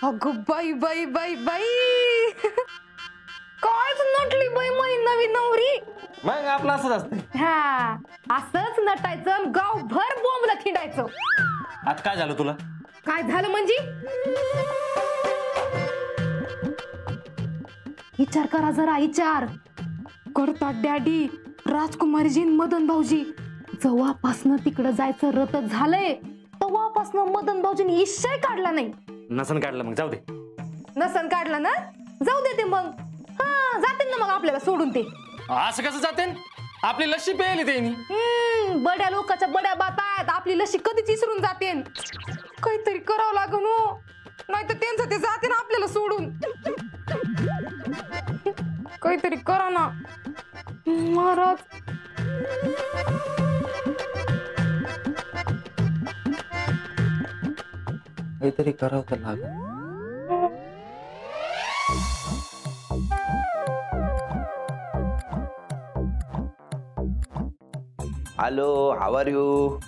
अगं बाई बाई बाई बाई कायच नटली बाई माझी नवी नवरी. मग आपलं असंच असतं. हा असंच नटायचं आणि गावभर बोंबला थिंडायचं. आज काय झालं तुला? काय झालं म्हणजे? विचार करा जरा विचार करतात डॅडी राजकुमारीजी मदन भाऊजी. जेव्हापासनं तिकडं जायचं रत झालंय तेव्हापासनं मदन भाऊजीने इश्चय काढला नाही. नसन काढलं मग जाऊ दे. नसन काढला ना जाऊ दे ते मग. हा जातील ना मग आपल्याला सोडून ते. असं कसं जाते? आपली लस्सी प्यायली त्यांनी. बड्या लोकांच्या बड्या बात आहेत. आपली लस्सी कधीच विसरून जाते. काहीतरी करावं लागन हो नाही तर त्यांचं ते जाते ना आपल्याला सोडून. काहीतरी करा ना महाराज. काहीतरी करावं तर लागेल. Hello, how are you?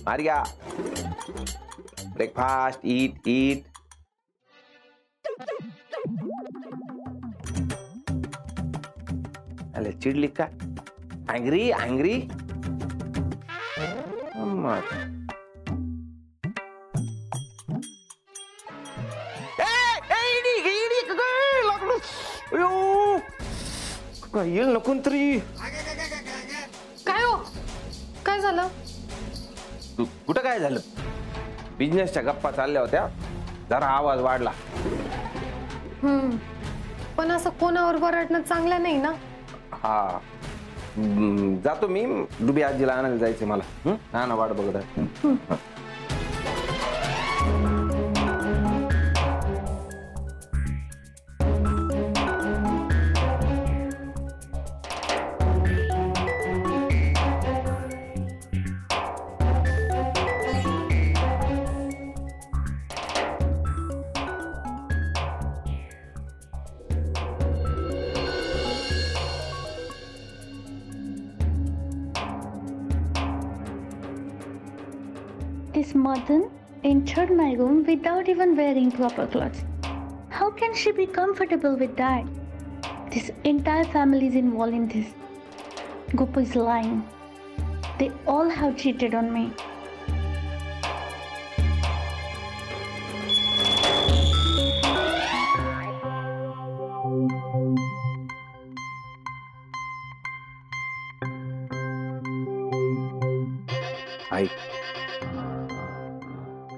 Maria, breakfast, eat eat. अरे चिडली का? Angry angry. येईल ना कोणतरी. काय हो काय झालं? कुठं काय झालं? बिझनेसच्या गप्पा चालल्या होत्या जरा आवाज वाढला. पण असं कोणावर वरडणं चांगलं नाही ना. हा जातो मी. डुबी आजीला आणायला जायचंय मला. हा ना वाट बघत आहे. This Madan entered my room without even wearing proper clothes. How can she be comfortable with that? This entire family is involved in this. Gopa is lying. They all have cheated on me. ऐक,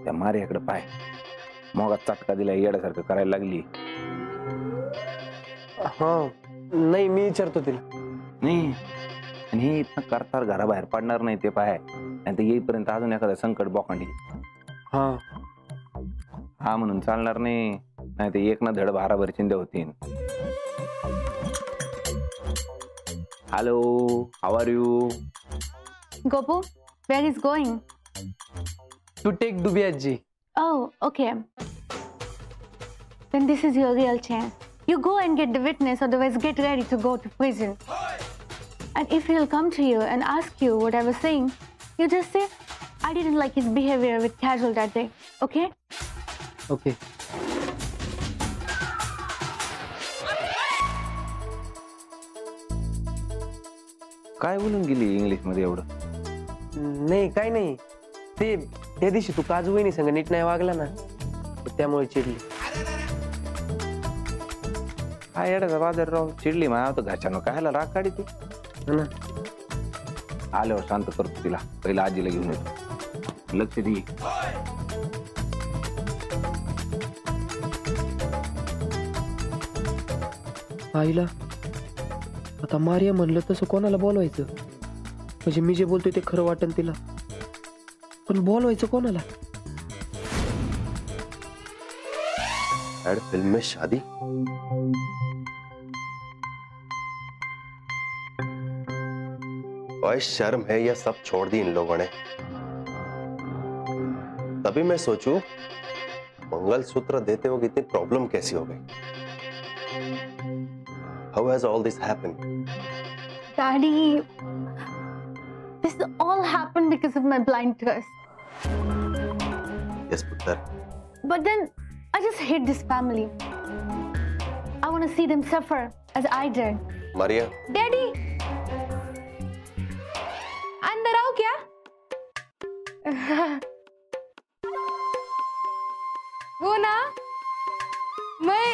त्या मार्याकडे पाय. मग चटका दिला येड्यासारखं करायला लागली. हा नाही मी विचारतो तिला. नाही आणि हे इथं करतार घराबाहेर पडणार नाही ते पाय. नाही तर येईपर्यंत अजून एखादा संकट बोकांडी. हा हा म्हणून चालणार नाही. नाही तर एक ना धड भाराभर चिंध्या होतील. Hello, how are you? Gopu, where is going? To take डुबी आजी. Oh, okay. Then this is your real chance. You go and get the witness, otherwise get ready to go to prison. And if he'll come to you and ask you what I was saying, you just say, I didn't like his behavior with Casual that day, okay? Okay. काय बोलून गेली English मध्ये एवढं? नाही काय नाही. ते त्या दिवशी तू काजू वहिनी संग नीट नाही वागला ना त्यामुळे चिडली. हा येड्याचा बाजार राव. चिडली म्हणा तर घरच्यानं कायला राग काढी ती. हो ना. आल्यावर शांत करतो तिला. पहिला आजीला घेऊन येतो. लक्ष दे. आईला आता मारिया म्हणलं तसं कोणाला बोलवायचं? म्हणजे मी जे बोलतोय ते खरं वाटन तिला. पण बोलवायचं कोणाला? फिल्म में शादी. और शर्म है यह सब छोड़ दी इन लोगों ने. तभी मैं सोचूं मंगलसूत्र देते वक्त इतनी प्रॉब्लम कैसी हो गई. How has all this happened? Daddy, This all happened because of my blind trust. Yes, Puttar. But then I just hate this family. I want to see them suffer as I did. Maria, daddy अंदर आओ क्या? वो ना, मैं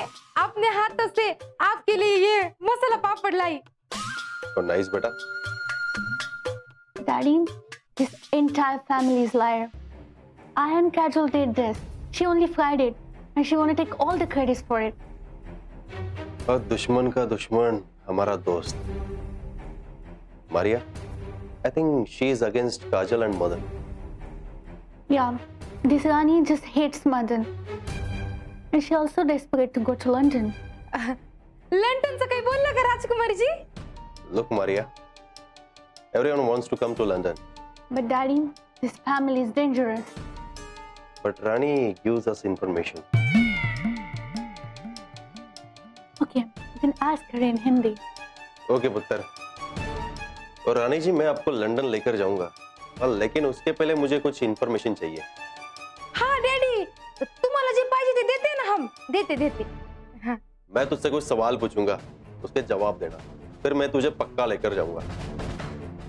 अपने हाथों से आपके लिए ये मसाला पापड़ लाई. oh nice बेटा. Daddy, this entire family is liar. Iron Kajal did this. She only fried it, and she want to take all the credits for it. और दुश्मन का दुश्मन हमारा दोस्त. Maria, I think she is against Kajal and Madan. Yeah, this Rani just hates Madan. And she also desperate to go to London. लंडनचं काही बोललं का राजकुमारी जी? Look, Maria, everyone wants to come to London, But Daddy, this family is dangerous. but Rani gives us information. Okay, you can ask her in Hindi. Okay पुत्र. और रानी जी, मैं आपको London लेकर जाऊंगा, लेकिन उसके पहले मुझे कुछ इन्फॉर्मेशन चाहिए. हाँ डैडी, तुम्हाला जे पाहिजे ते देते ना हम. देते. हाँ. मैं तुझसे कुछ सवाल पूछूंगा, उसके जवाब देना, फिर मैं तुझे पक्का लेकर जाऊंगा.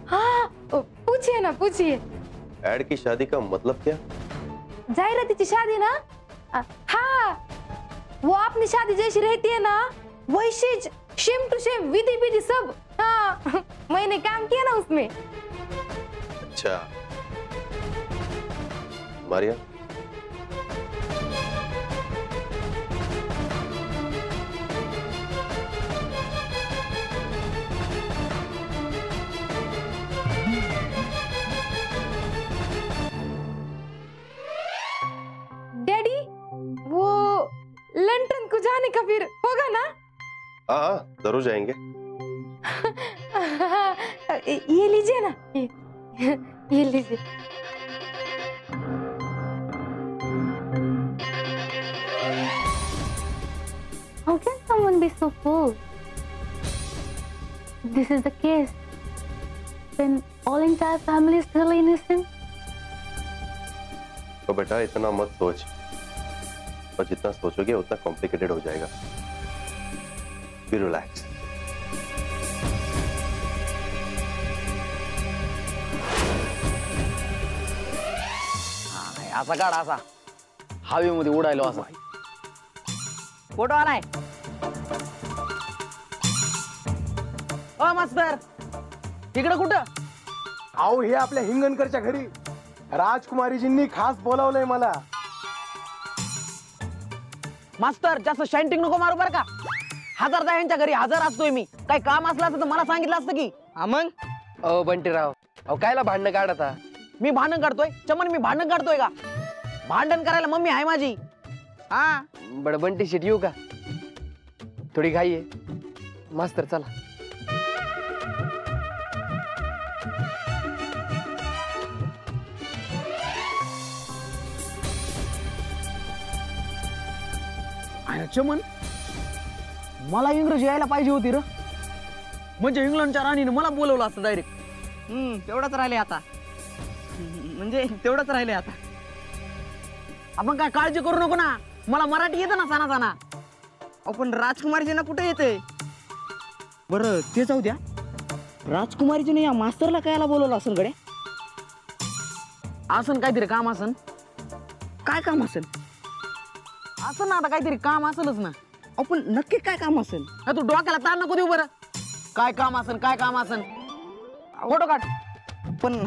हाँ, पूछिए ना, पूछिए. ऐड की शादी का मतलब क्या? जाहिरातीची शादी ना? हाँ, वो अपनी शादी जैसी रहती है ना, वैसी सेम टू सेम, विधि विधि सब. हाँ, मैंने काम किया ना उसमें. अच्छा. मारिया, डैडी, वो लंदन को जाने का फिर होगा ना? हाँ जरूर जाएंगे. ये लीजिए ना, ये लीजिए. How can someone be so fool? If this is the case, then all entire family is still innocent. तो बेटा इतना मत सोच, और जितना सोचोगे उतना कॉम्प्लिकेटेड हो जाएगा. Be relax. असा काढ, असा हवेमध्ये उडायलो असा. फोटो आलाय. ओ मास्तर, तिकडे कुठं? अहो हे आपल्या हिंगणकरच्या घरी राजकुमारीजींनी खास बोलावलंय मला. मास्तर जास्त शाइंटिंग नको मारू बरं का. हजारदा यांच्या घरी हजर असतोय मी. काही काम असलं असतं तर मला सांगितलं असतं की. मग अहो बंटीराव, अहो कायला भांडणं काढता? मी भांडण काढतोय? चमन मी भांडण काढतोय का? भांडण करायला मम्मी आहे माझी. हा बड बंटी शेट येऊ का? थोडी घाई आहे. मास्तर चला. चमन, मला इंग्रजी यायला पाहिजे होती र. म्हणजे इंग्लंडच्या राणीने मला बोलवलं असतं डायरेक्ट. तेवढंच राहिले आता. म्हणजे तेवढंच राहिले आता. आपण काय काळजी करू नको ना, मला मराठी येतं ना साना साना. आपण राजकुमारीजींना कुठे येते? बरं ते जाऊ द्या. राजकुमारीजीने या मास्तरला कायला बोलवलं असेल गड्या? असन काहीतरी काम असन. काय काम असेल? असं ना, आता काहीतरी काम असेलच ना. आपण नक्की काय काम असेल? तू डोक्याला ताण नको देऊ बरं. काय काम असेल, काय काम असेल? फोटो काढ. पण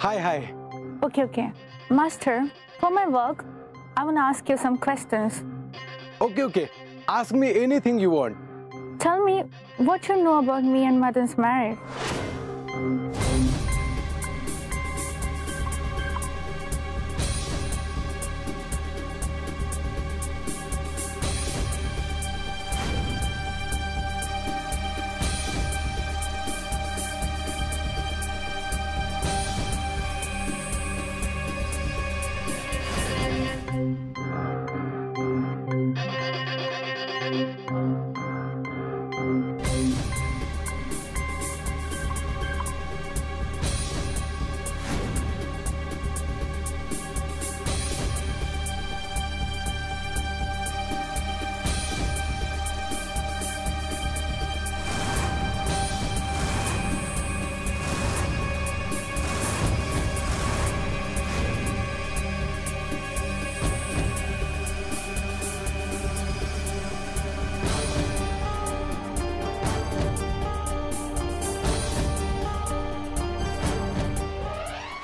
हाय. Okay. Master, for my work, I want to ask you some questions. Okay. Ask me anything you want. Tell me what you know about me and Madan's marriage.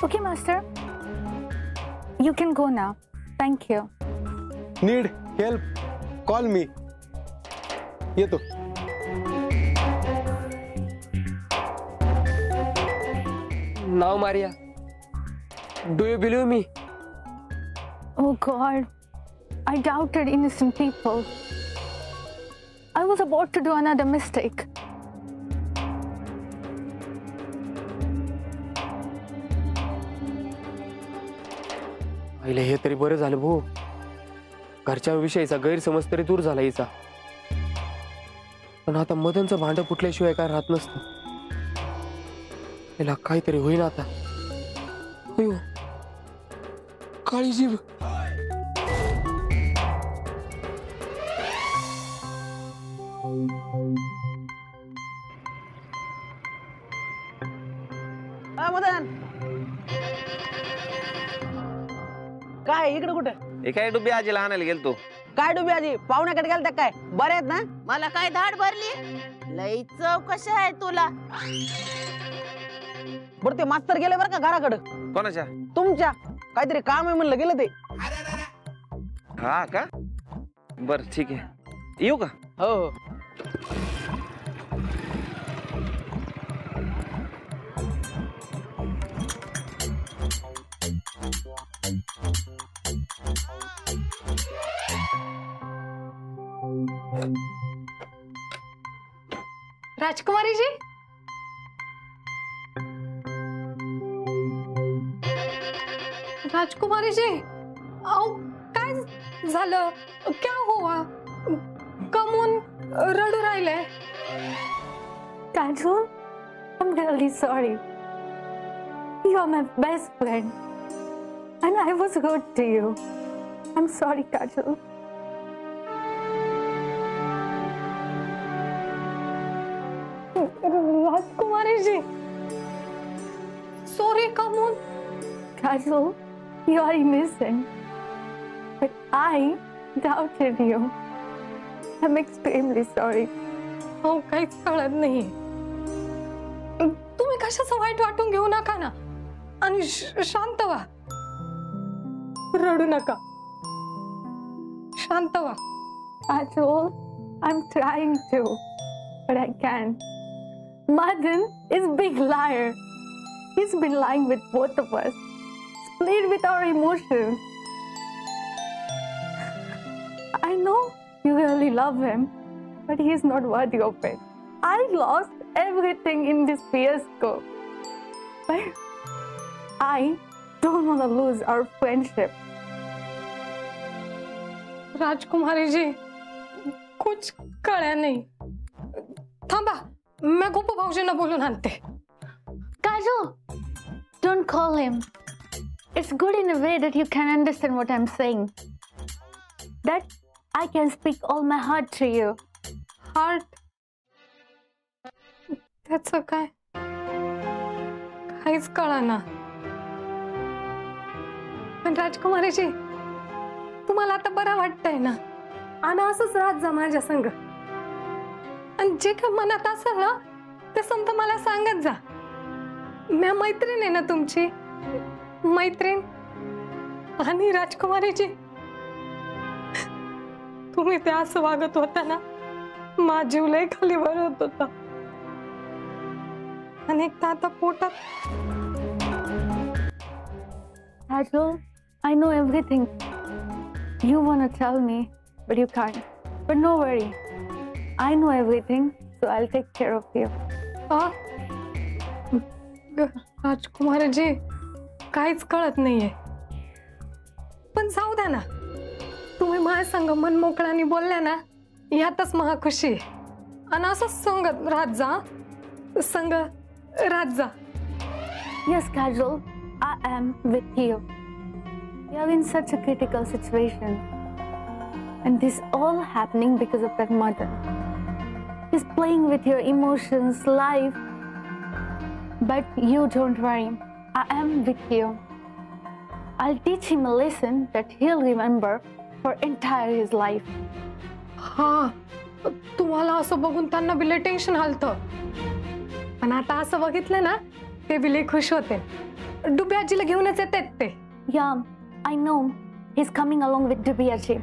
Okay, Master. You can go now. Thank you. Need help call me. येतो. नाव Maria. Do you believe me? Oh God, I doubted innocent people. I was about to do another mistake. आईला हे तरी बरं झालं भाऊ. घरच्या विषयीचा गैरसमज तरी दूर झाला हिचा. पण आता मदनचं भांड फुटल्याशिवाय काय राहत नसतं. हिला काहीतरी होईन आता. अयो, काळी जीभ. मदन काय इकडे कुठे? हे काय डुबी आजीला आणायला गेलतो. काय डुबी आजी पाहुण्याकडे गेलता काय? बरे आहेत ना? मला काय धाड भरली? लई चौकशी आहे तुला. बरं ते मास्तर गेले बरं का घराकडे कोणाच्या? तुमच्या. काहीतरी काम आहे म्हणलं गेलं ते. हा का? बर ठीक आहे, येऊ का? हो हो. राजकुमारी जी, राजकुमारी जी, आओ काय झालं? क्या हुआ? कमून रडू राहिले? Kajol, I'm really sorry. You are my best friend. And I was good to you. I'm sorry, Kajol. Rajkumari G, sorry कमून? Kajol, you are innocent. But I doubted you. I'm extremely sorry. हो, काहीच कळत नाही. तुम्ही कशाचं वाईट वाटून घेऊ नका ना, आणि शांत व्हा. रडू नका, शांत व्हा. Kajol, I'm trying to, but I can't. Madan is a big liar. He's been lying with both of us. He's played with our emotions. I know you really love him, but he's not worthy of it. I lost everything in this fiasco. But I don't want to lose our friendship. राजकुमारी जी, कुछ कळलं नाही. थांबा, मैं गोपू भाऊजींना बोलून आणते. Kajol, don't call him. It's good in a way that you can understand what I'm saying. That I can speak all my heart to you. Heart? त्याचं काय? काहीच कळेना. पण राजकुमारी जी, तुम्हाला आता बरं वाटतंय ना? आणि असंच राहत जा माझ्या संग. आणि जे काय मनात असेल ना, ते समजा मला सांगत जा. मी मैत्रीण आहे ना तुमची, मैत्रीण. आणि राजकुमारी जी, तुम्ही ते असं वागत होता ना, माझा जीव लय खाली वर होत होता. अनेकदा आता पोटात. Kajol, I know everything. You want to tell me, but you can't. But no worry. I know everything, so I'll take care of you. राजकुमारी जी, काहीच कळत नाहीये. पण जाऊ द्या ना, तुम्ही माझ्या संग मन मोकळ्याने बोलल्या ना, यातच महा खुशी आहे. आणि असंच संगत राहत जा, संग राहत जा. Yes, Kajol, I am with you. We are in such a critical situation. And this all happening because of that mother. He's playing with your emotions, life. But you don't worry. I am with you. I'll teach him a lesson that he'll remember for entire his life. हा, तुम्हाला असं बघून त्यांना बी लय tension आलतं. पण आता असं बघितलं ना, ते बी लय खुश होते. डुबे आजीला घेऊनच येतात ते. Yeah, I know he's coming along with Dubiaji.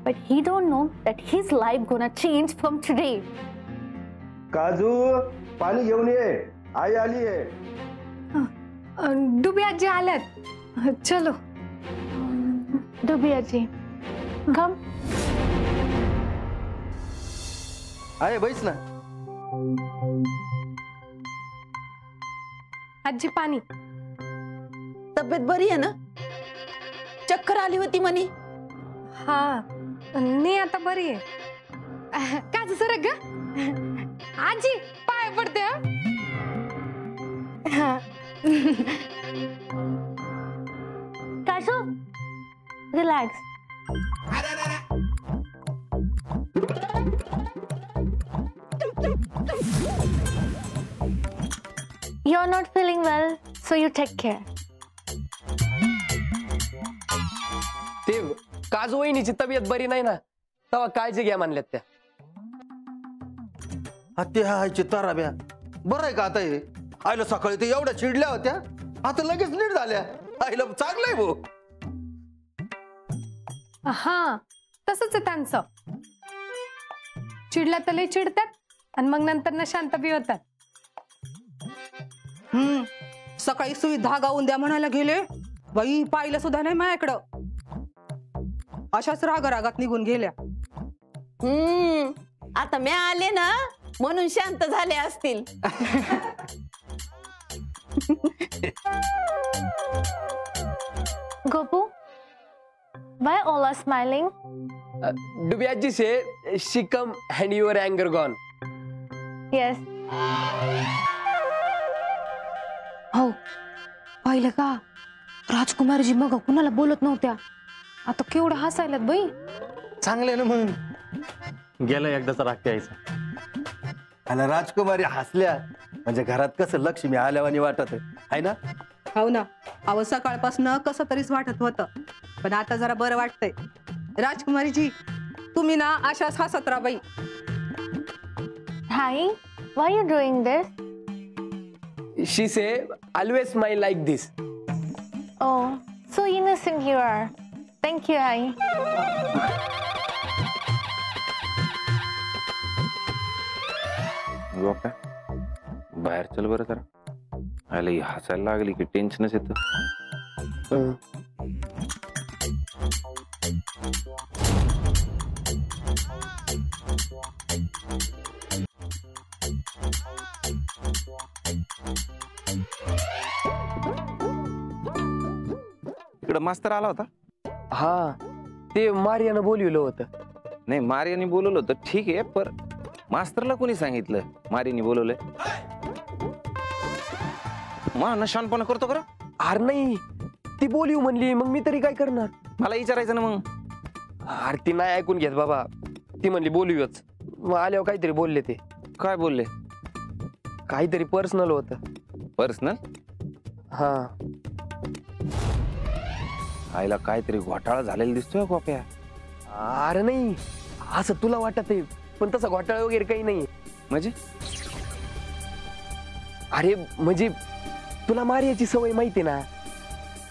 But he don't know that his life gonna change from today. काजू पाणी घेऊन ये, आई आली आहे. डुबे आजी आल्यात. चलो. Dubiaji, come. आहे बैस ना. आजी पाणी. तब्येत बरी आहे ना? चक्कर आली होती म्हणे. हा नाही आता बरी आहे. काय सर ग आजी पाय पडते. हा. Kazu, relax. You're not feeling well, so you take care. ते काजू वहिनीची तब्येत बरी नाही ना, तेव्हा काळजी घ्या म्हणल्यात त्या. हत्या हायचे ताराब्या बरं आहे का आता हे? आईला सकाळी ते एवढ्या चिडल्या होत्या, आता लगेच नीट झाल्या. आईला चांगलंय भाऊ. हा तसंच आहे त्यांचं. चिडल्या तर लय चिडतात आणि मग नंतर ना शांत बी होतात. सकाळी सुई धागा गाऊन द्या म्हणायला गेले, बाई पाहिलं सुद्धा नाही माझ्याकडं. अशाच रागात निघून गेल्या. आता मी आले ना म्हणून शांत झाले असतील. Gopu, why all are smiling? डुबियाजी say she come and your anger gone. Yes. हो पाहिलं का, राजकुमारीजी मग कुणाला बोलत नव्हत्या, आता केवढं हसायलात बाई. चांगले ना मग. गेलं एकदाचा राग यायचा. आणि राजकुमारी हसल्या म्हणजे घरात कसं लक्ष्मी आल्यावानी वाटत आहे ना. हो ना, अव सकाळपासून कसं तरीच वाटत होतं, पण आता जरा बरं वाटतंय. राजकुमारीजी तुम्ही ना अशाच हसत राहा बाई. Hi, why are you doing this? She say always smile like this. Oh, so innocent you are. Thank you, Hai. Gopya बाहेर चल बरं जरा. आला ही हसायला लागली की टेन्शनच येतं. इकडं मास्तर आला होता. हा ते मारियानं बोलवलं होतं. नाही मारियाने बोलवलं होतं ठीक आहे, पर मास्तरला कोणी सांगितलं मारियाने बोलवलंय? मा नशानपणा करतो बरं. अरे नाही, ती बोलू म्हणली, मग मी तरी काय करणार. मला विचारायचं ना मग. अरे ती नाही ऐकून घेत बाबा. ती म्हणली बोलूच. मग आल्यावर काहीतरी बोलले. ते काय बोलले? काहीतरी पर्सनल होतं. पर्सनल? हा. आईला काहीतरी घोटाळा झालेला दिसतोय गोप्या. अरे नाही, असं तुला वाटत आहे, पण तसं घोटाळा वगैरे काही नाही. म्हणजे? अरे म्हणजे तुला मारियाची सवय माहिती ना,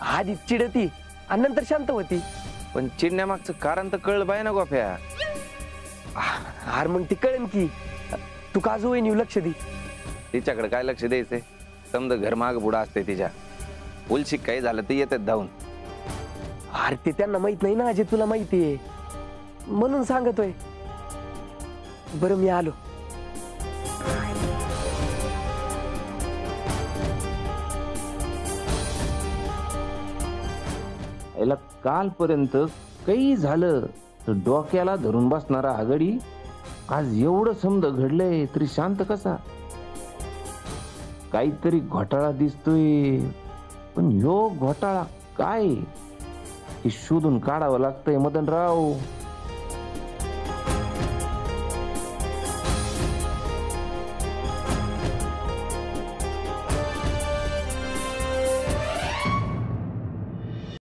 आधी चिडती आणि नंतर शांत होती. पण चिडण्यामागचं कारण तर कळलं पाहिजे ना गोप्या. अरे मग ती कळेन की. तू काजू वहिनी लक्ष दे. तिच्याकडे काय लक्ष द्यायचंय? समजा घर माग बुडा असते तिच्या. उलशिक काही झालं ते येतात धावून. अरे ते त्यांना माहित नाही ना, जे तुला माहितीये म्हणून सांगतोय. बरं मी आलो. याला कालपर्यंत काही झालं तर डोक्याला धरून बसणारा आघाडी आज एवढं समज घडलंय तरी शांत कसा? काहीतरी घोटाळा दिसतोय, पण ह्यो घोटाळा काय हे शोधून काढावं लागतंय मदनराव.